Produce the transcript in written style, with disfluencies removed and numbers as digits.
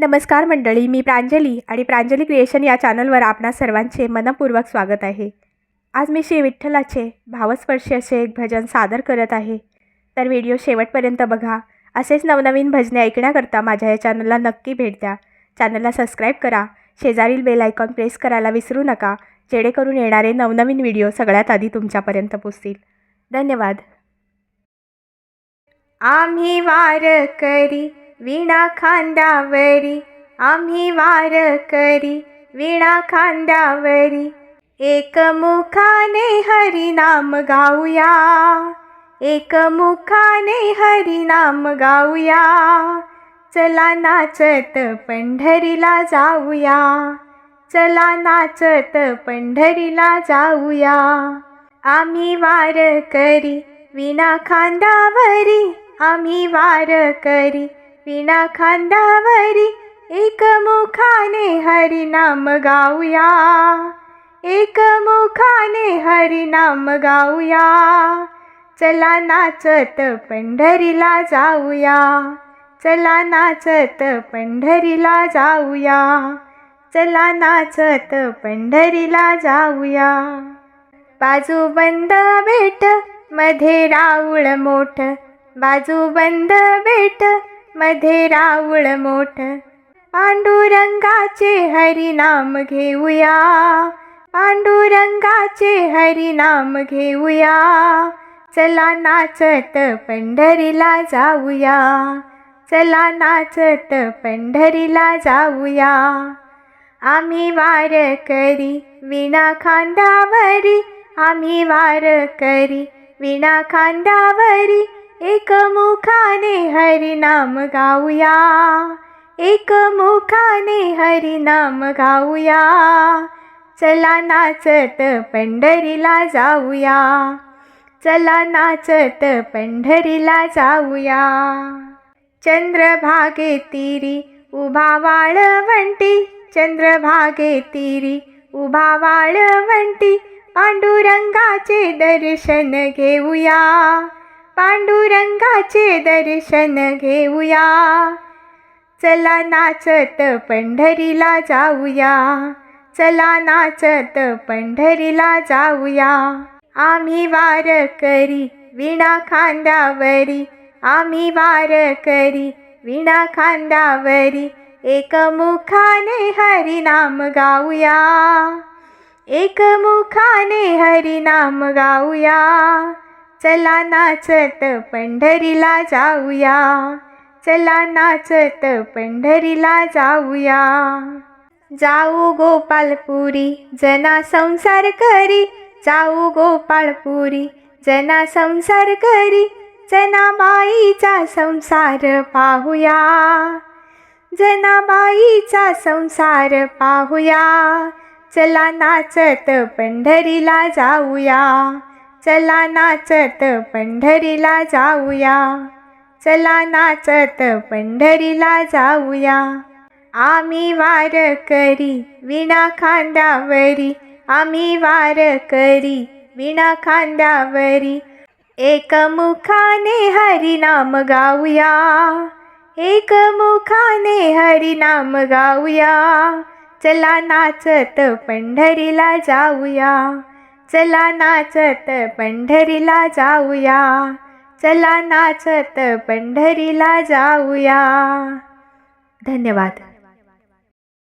नमस्कार मंडळी, मी प्रांजली आणि प्रांजली क्रिएशन या चॅनलवर आपणा सर्वांचे मनपूर्वक स्वागत आहे। आज मी श्री विठ्ठलाचे भावस्पर्शी असे एक भजन सादर करत आहे, तर व्हिडिओ शेवटपर्यंत बघा। असेच नवनवीन भजने ऐकण्याकरता माझ्या या चॅनलला नक्की भेट द्या। चॅनलला सबस्क्राईब करा, शेजारील बेल आयकॉन प्रेस करायला विसरू नका, जेणेकरून येणारे नवनवीन व्हिडिओ सगळ्यात आधी तुमच्यापर्यंत पोहोचतील। धन्यवाद। आम्ही वारकरी वीणा खांद्यावरी, आम्ही वारकरी वीणा खांद्यावरी, एकमुखाने हरिनाम गाऊया, एकमुखाने हरिनाम गाऊया। चला नाचत पंढरीला जाऊया, चला नाचत पंढरीला जाऊया। आम्ही वारकरी वीणा खांद्यावरी, आम्ही वारकरी वीणा खांद्यावरी, एकमुखाने हरिनाम गाऊया, एकमुखाने हरिनाम गाऊया। चला नाचत पंढरीला जाऊया, चला नाचत पंढरीला जाऊया, चला नाचत पंढरीला जाऊया। बाजूबंद बेट मध्ये राऊळ मोठ, बाजूबंद बेट मध्ये राऊळ मोठ, पांडुरंगाचे हरिनाम घेऊया, पांडुरंगाचे हरिनाम घेऊया। चला नाचत पंढरीला जाऊया, चला नाचत पंढरीला जाऊया। आम्ही वारकरी वीणा खांद्यावरी, आम्ही वारकरी वीणा खांद्यावरी, एकमुखाने हरिनाम गाऊया, एकमुखाने हरिनाम गाऊया। चला नाचत पंढरीला जाऊया, चला नाचत पंढरीला जाऊया। चंद्रभागे तीरी उभा वाळवंटी, चंद्रभागे तीरी उभा वाळवंटी, पांडुरंगाचे दर्शन घेऊया, पांडुरंगाचे दर्शन घेऊया। चला नाचत पंढरीला जाऊया, चला नाचत पंढरीला जाऊया। आम्ही वारकरी वीणा खांद्यावरी, आम्ही वारकरी वीणा खांद्यावरी, एकमुखाने हरिनाम गाऊया, एकमुखाने हरिनाम गाऊया। चला नाचत पंढरीला जाऊया, चला नाचत पंढरीला जाऊया। जाऊ गोपालपुरी जना संसार करी, जाऊ गोपालपुरी जना संसार करी, जनाबाईचा संसार पाहूया, जनाबाईचा संसार पाहूया। चला नाचत पंढरीला जाऊया, चला नाचत पंढरीला जाऊया, चला नाचत पंढरीला जाऊया। आम्ही वारकरी वीणा खांद्यावरी, आम्ही वारकरी वीणा खांद्यावरी, एकमुखाने हरिनाम गाऊया, एकमुखाने हरिनाम गाऊया। चला नाचत पंढरीला जाऊया, चला नाचत पंढरीला जाऊया, चला नाचत पंढरीला जाऊया। धन्यवाद।